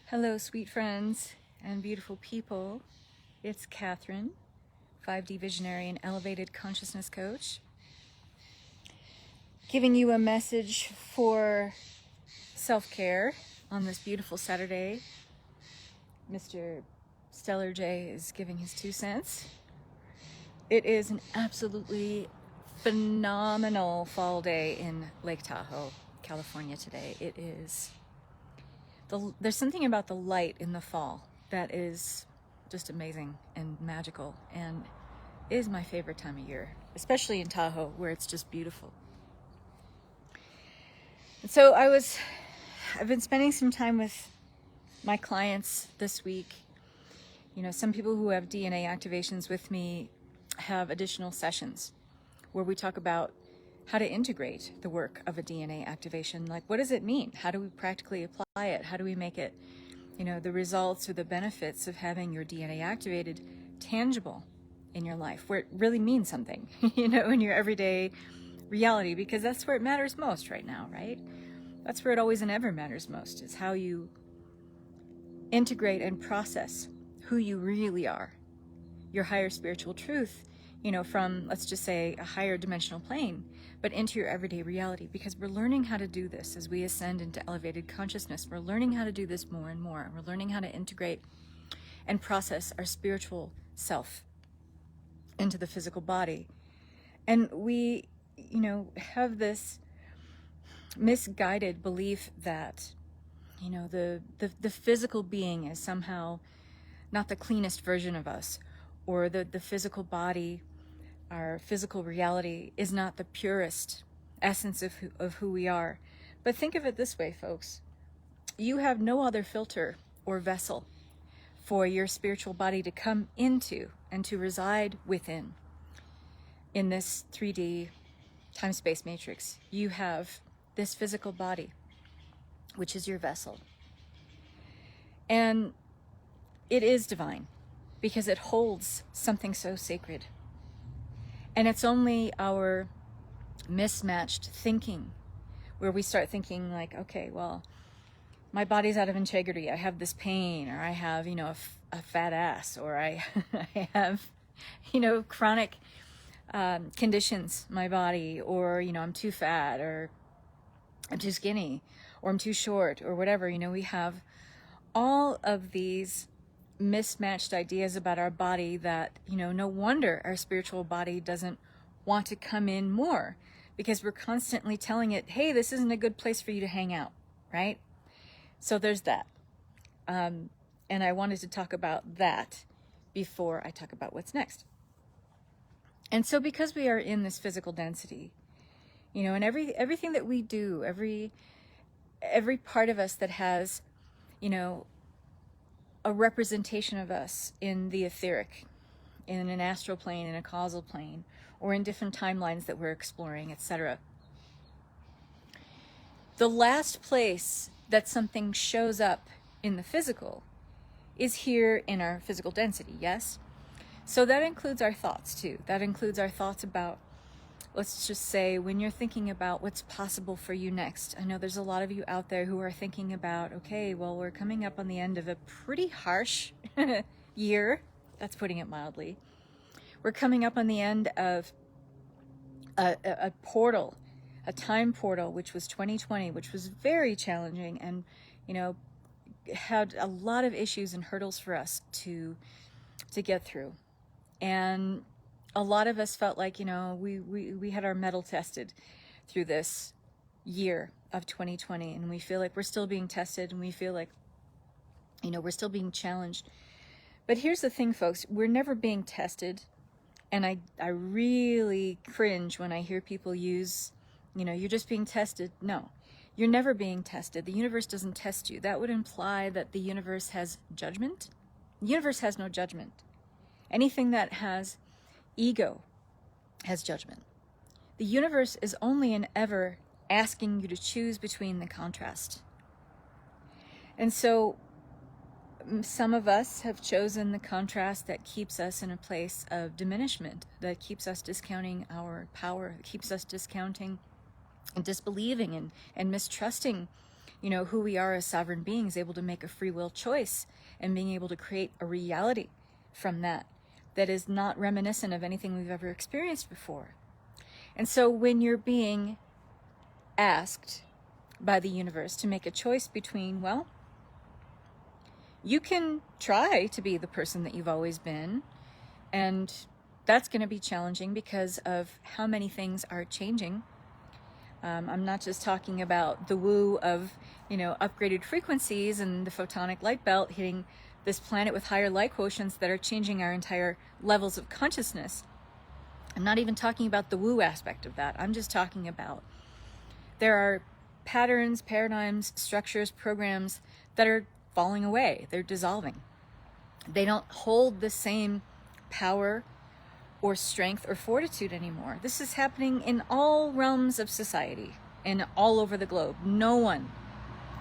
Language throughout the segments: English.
Hello, sweet friends and beautiful people. It's Kathryn, 5D visionary and elevated consciousness coach, giving you a message for self-care on this beautiful Saturday. Mr. Stellar J is giving his 2 cents. It is an absolutely phenomenal fall day in Lake Tahoe, California today. It is there's something about the light in the fall that is just amazing and magical, and is my favorite time of year, especially in Tahoe where it's just beautiful. And so I've been spending some time with my clients this week. You know, some people who have DNA activations with me have additional sessions where we talk about how to integrate the work of a DNA activation. Like, what does it mean? How do we practically apply it? How do we make it, the results or the benefits of having your DNA activated tangible in your life, where it really means something, in your everyday reality, because that's where it matters most right now, right? That's where it always and ever matters most, is how you integrate and process who you really are, your higher spiritual truth, from, let's just say, a higher dimensional plane, but into your everyday reality, because we're learning how to do this as we ascend into elevated consciousness. We're learning how to do this more and more. We're learning how to integrate and process our spiritual self into the physical body. And we, have this misguided belief that, the physical being is somehow not the cleanest version of us, or the physical body, our physical reality, is not the purest essence of who we are. But think of it this way, folks. You have no other filter or vessel for your spiritual body to come into and to reside within in this 3D time-space matrix. You have this physical body, which is your vessel. And it is divine because it holds something so sacred. And it's only our mismatched thinking where we start thinking like, okay, well, my body's out of integrity. I have this pain, or I have, a fat ass, or I have, chronic conditions in my body, or, I'm too fat, or I'm too skinny, or I'm too short, or whatever. We have all of these mismatched ideas about our body that, no wonder our spiritual body doesn't want to come in more, because we're constantly telling it, hey, this isn't a good place for you to hang out, right? So there's that. And I wanted to talk about that before I talk about what's next. And so because we are in this physical density, and everything that we do, every part of us that has, a representation of us in the etheric, in an astral plane, in a causal plane, or in different timelines that we're exploring, etc. The last place that something shows up in the physical is here in our physical density, yes? So that includes our thoughts too. That includes our thoughts about, let's just say, when you're thinking about what's possible for you next. I know there's a lot of you out there who are thinking about, okay, well, we're coming up on the end of a pretty harsh year. That's putting it mildly. We're coming up on the end of a portal, a time portal, which was 2020, which was very challenging and, had a lot of issues and hurdles for us to get through. And a lot of us felt like, we had our mettle tested through this year of 2020, and we feel like we're still being tested, and we feel like, we're still being challenged. But here's the thing, folks, we're never being tested. And I really cringe when I hear people use, you're just being tested. No, you're never being tested. The universe doesn't test you. That would imply that the universe has judgment. The universe has no judgment. Anything that has ego has judgment. The universe is only and ever asking you to choose between the contrast. And so some of us have chosen the contrast that keeps us in a place of diminishment, that keeps us discounting our power, that keeps us discounting and disbelieving and mistrusting, who we are as sovereign beings, able to make a free will choice and being able to create a reality from that is not reminiscent of anything we've ever experienced before. And so when you're being asked by the universe to make a choice between, well, you can try to be the person that you've always been, and that's going to be challenging because of how many things are changing. I'm not just talking about the woo of, upgraded frequencies and the photonic light belt hitting this planet with higher light quotients that are changing our entire levels of consciousness. I'm not even talking about the woo aspect of that. I'm just talking about there are patterns, paradigms, structures, programs that are falling away. They're dissolving. They don't hold the same power or strength or fortitude anymore. This is happening in all realms of society and all over the globe. No one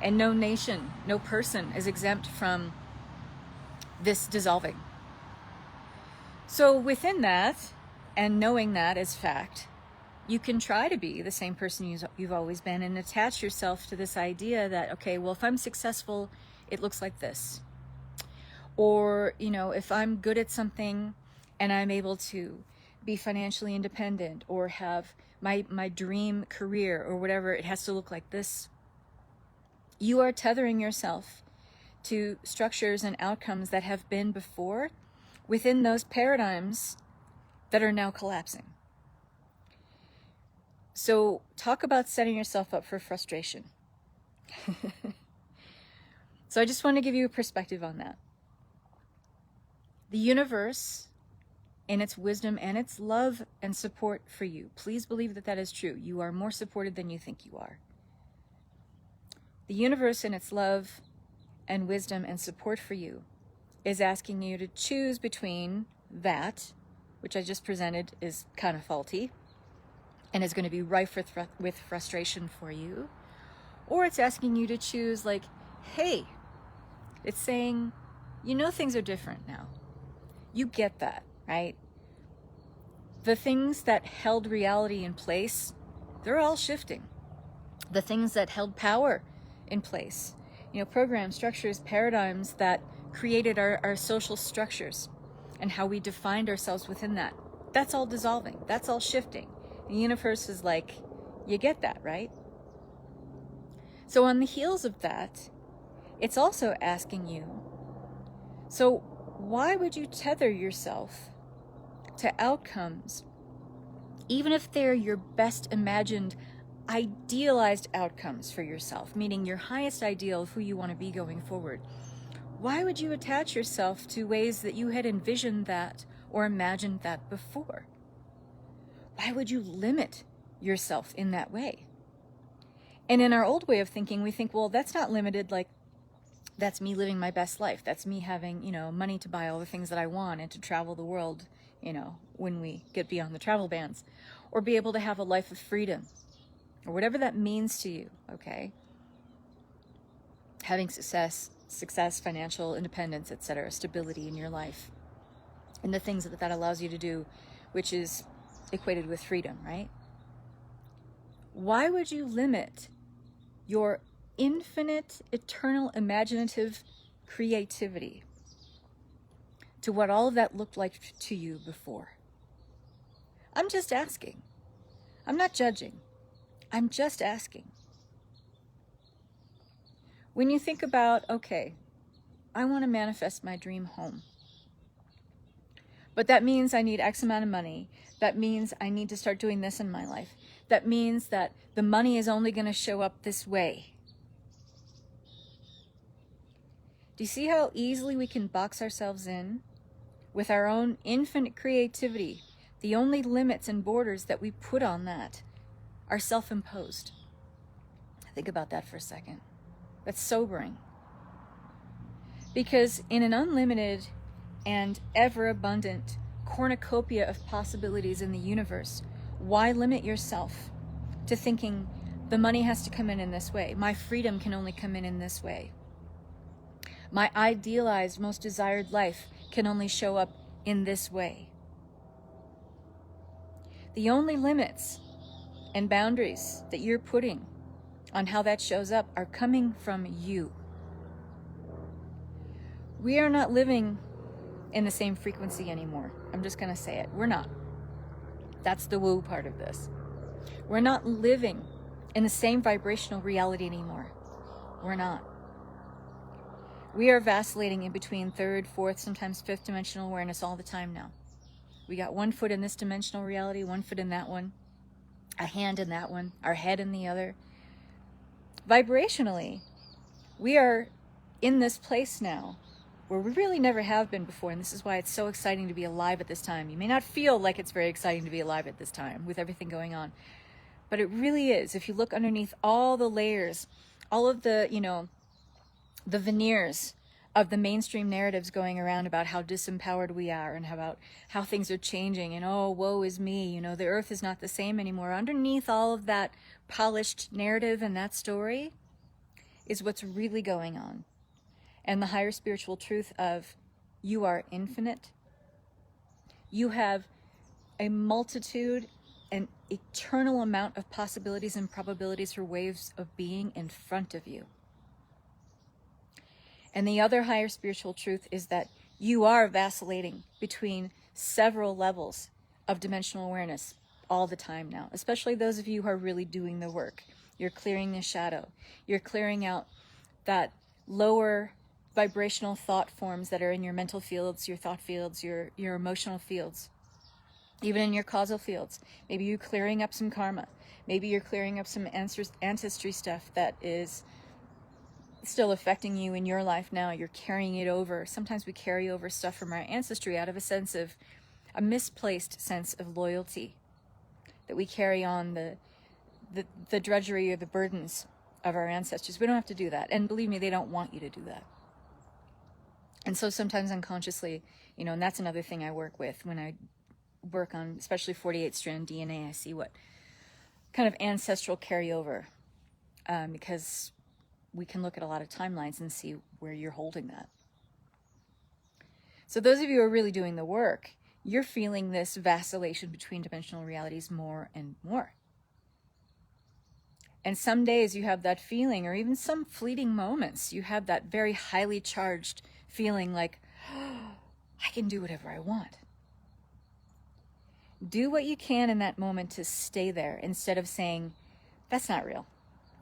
and no nation, no person is exempt from this dissolving. So within that, and knowing that as fact, you can try to be the same person you've always been and attach yourself to this idea that, okay, well, if I'm successful, it looks like this. Or, if I'm good at something and I'm able to be financially independent or have my dream career or whatever, it has to look like this. You are tethering yourself to structures and outcomes that have been before within those paradigms that are now collapsing. So talk about setting yourself up for frustration. So I just want to give you a perspective on that. The universe, in its wisdom and its love and support for you, please believe that is true. You are more supported than you think you are. The universe, in its love and wisdom and support for you, is asking you to choose between that, which I just presented is kind of faulty and is going to be rife with frustration for you, or it's asking you to choose like, hey, it's saying, things are different now. You get that, right? The things that held reality in place, they're all shifting. The things that held power in place, programs, structures, paradigms that created our social structures and how we defined ourselves within that, that's all dissolving. That's all shifting. The universe is like, you get that, right? So on the heels of that, it's also asking you, so why would you tether yourself to outcomes, even if they're your best imagined, idealized outcomes for yourself, meaning your highest ideal of who you want to be going forward? Why would you attach yourself to ways that you had envisioned that or imagined that before? Why would you limit yourself in that way? And in our old way of thinking, we think, well, that's not limited, like that's me living my best life. That's me having, money to buy all the things that I want and to travel the world, when we get beyond the travel bans, or be able to have a life of freedom, or whatever that means to you, okay? Having success, financial independence, etc., stability in your life, and the things that allows you to do, which is equated with freedom, right? Why would you limit your infinite, eternal, imaginative creativity to what all of that looked like to you before? I'm just asking. I'm not judging. I'm just asking. When you think about, okay, I want to manifest my dream home, but that means I need X amount of money. That means I need to start doing this in my life. That means that the money is only going to show up this way. Do you see how easily we can box ourselves in with our own infinite creativity? The only limits and borders that we put on that are self-imposed. Think about that for a second. That's sobering. Because in an unlimited and ever-abundant cornucopia of possibilities in the universe, why limit yourself to thinking the money has to come in this way? My freedom can only come in this way. My idealized, most desired life can only show up in this way. The only limits and boundaries that you're putting on how that shows up are coming from you. We are not living in the same frequency anymore. I'm just going to say it. We're not. That's the woo part of this. We're not living in the same vibrational reality anymore. We're not. We are vacillating in between third, fourth, sometimes fifth dimensional awareness all the time now. We got one foot in this dimensional reality, one foot in that one, a hand in that one, our head in the other. Vibrationally, we are in this place now where we really never have been before, and this is why it's so exciting to be alive at this time. You may not feel like it's very exciting to be alive at this time with everything going on, but it really is. If you look underneath all the layers, all of the, the veneers of the mainstream narratives going around about how disempowered we are and about how things are changing and, oh, woe is me, the earth is not the same anymore. Underneath all of that polished narrative and that story is what's really going on. And the higher spiritual truth of you are infinite. You have a multitude, an eternal amount of possibilities and probabilities for waves of being in front of you. And the other higher spiritual truth is that you are vacillating between several levels of dimensional awareness all the time now, especially those of you who are really doing the work. You're clearing the shadow. You're clearing out that lower vibrational thought forms that are in your mental fields, your thought fields, your emotional fields, even in your causal fields. Maybe you're clearing up some karma. Maybe you're clearing up some ancestry stuff that is still affecting you in your life now. You're carrying it over. Sometimes we carry over stuff from our ancestry out of a misplaced sense of loyalty, that we carry on the drudgery or the burdens of our ancestors. We don't have to do that. And believe me, they don't want you to do that. And so sometimes unconsciously, and that's another thing I work with when I work on especially 48 strand DNA. I see what kind of ancestral carryover, because we can look at a lot of timelines and see where you're holding that. So those of you who are really doing the work, you're feeling this vacillation between dimensional realities more and more. And some days you have that feeling, or even some fleeting moments, you have that very highly charged feeling like, oh, I can do whatever I want. Do what you can in that moment to stay there, instead of saying, that's not real.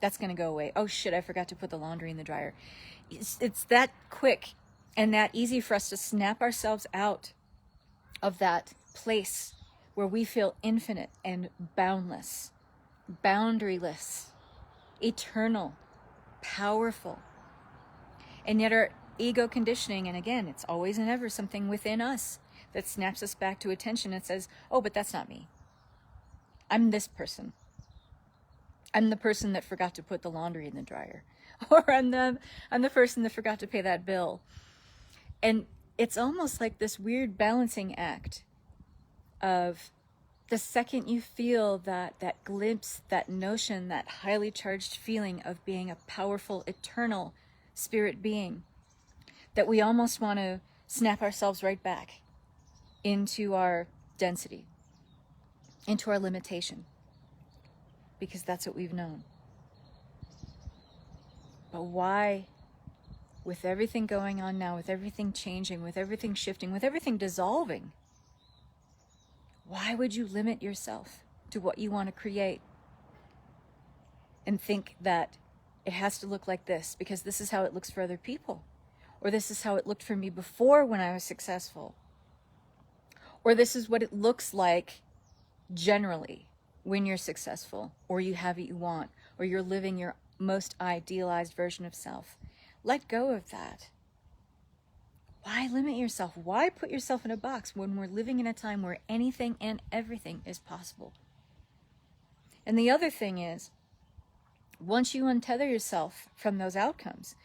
That's going to go away. Oh shit, I forgot to put the laundry in the dryer. It's that quick and that easy for us to snap ourselves out of that place where we feel infinite and boundless, boundaryless, eternal, powerful. And yet our ego conditioning, and again, it's always and ever something within us that snaps us back to attention and says, oh, but that's not me. I'm this person. I'm the person that forgot to put the laundry in the dryer. Or I'm the person that forgot to pay that bill. And it's almost like this weird balancing act of the second you feel that glimpse, that notion, that highly charged feeling of being a powerful, eternal spirit being, that we almost want to snap ourselves right back into our density, into our limitation, because that's what we've known. But why, with everything going on now, with everything changing, with everything shifting, with everything dissolving, why would you limit yourself to what you want to create and think that it has to look like this because this is how it looks for other people? Or this is how it looked for me before when I was successful. Or this is what it looks like generally when you're successful, or you have what you want, or you're living your most idealized version of self. Let go of that. Why limit yourself? Why put yourself in a box when we're living in a time where anything and everything is possible? And the other thing is, once you untether yourself from those outcomes,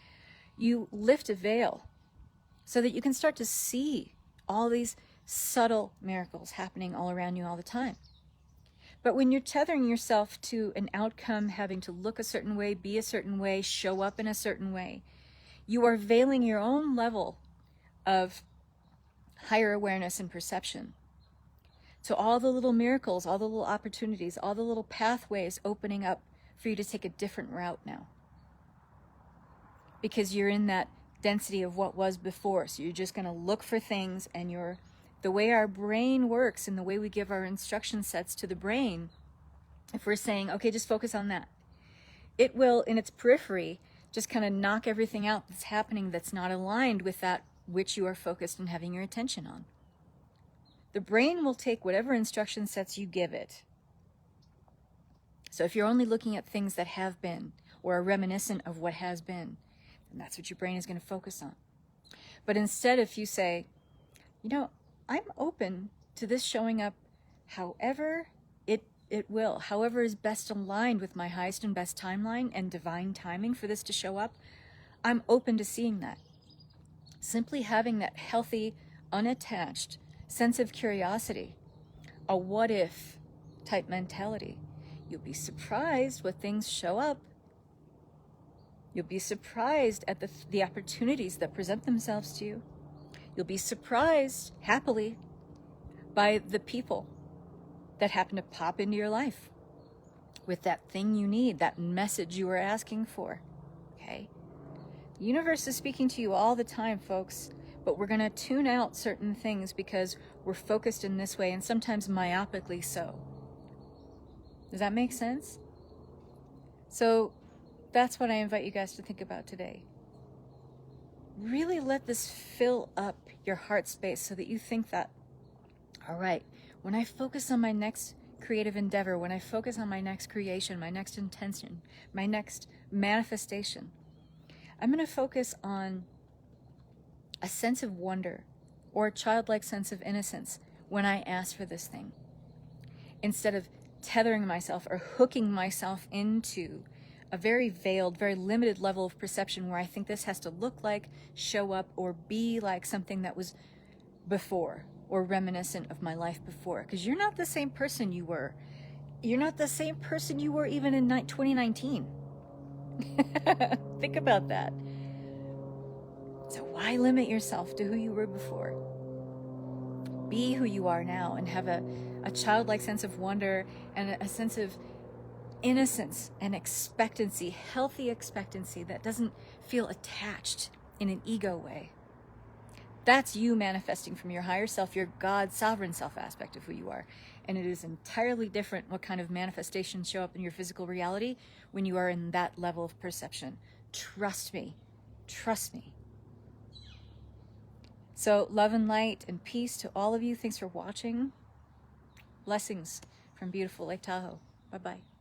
you lift a veil so that you can start to see all these subtle miracles happening all around you all the time. But when you're tethering yourself to an outcome having to look a certain way, be a certain way, show up in a certain way, you are veiling your own level of higher awareness and perception. So all the little miracles, all the little opportunities, all the little pathways opening up for you to take a different route now. Because you're in that density of what was before. So you're just going to look for things, and the way our brain works and the way we give our instruction sets to the brain, if we're saying, okay, just focus on that, it will, in its periphery, just kind of knock everything out that's happening that's not aligned with that which you are focused and having your attention on. The brain will take whatever instruction sets you give it. So if you're only looking at things that have been or are reminiscent of what has been, then that's what your brain is going to focus on. But instead, if you say, I'm open to this showing up however it will, however is best aligned with my highest and best timeline and divine timing for this to show up, I'm open to seeing that. Simply having that healthy, unattached sense of curiosity, a what if type mentality. You'll be surprised what things show up. You'll be surprised at the opportunities that present themselves to you. You'll be surprised, happily, by the people that happen to pop into your life with that thing you need, that message you are asking for. Okay? The universe is speaking to you all the time, folks, but we're going to tune out certain things because we're focused in this way, and sometimes myopically so. Does that make sense? So that's what I invite you guys to think about today. Really let this fill up your heart space so that you think that, all right, when I focus on my next creative endeavor, when I focus on my next creation, my next intention, my next manifestation, I'm going to focus on a sense of wonder or a childlike sense of innocence when I ask for this thing, instead of tethering myself or hooking myself into a very veiled, very limited level of perception where I think this has to look like, show up, or be like something that was before or reminiscent of my life before. Because you're not the same person you were. You're not the same person you were even in 2019. Think about that. So why limit yourself to who you were before? Be who you are now and have a childlike sense of wonder and a sense of innocence and expectancy, healthy expectancy that doesn't feel attached in an ego way. That's you manifesting from your higher self, your God, sovereign self aspect of who you are. And it is entirely different what kind of manifestations show up in your physical reality when you are in that level of perception. Trust me. Trust me. So love and light and peace to all of you. Thanks for watching. Blessings from beautiful Lake Tahoe. Bye-bye.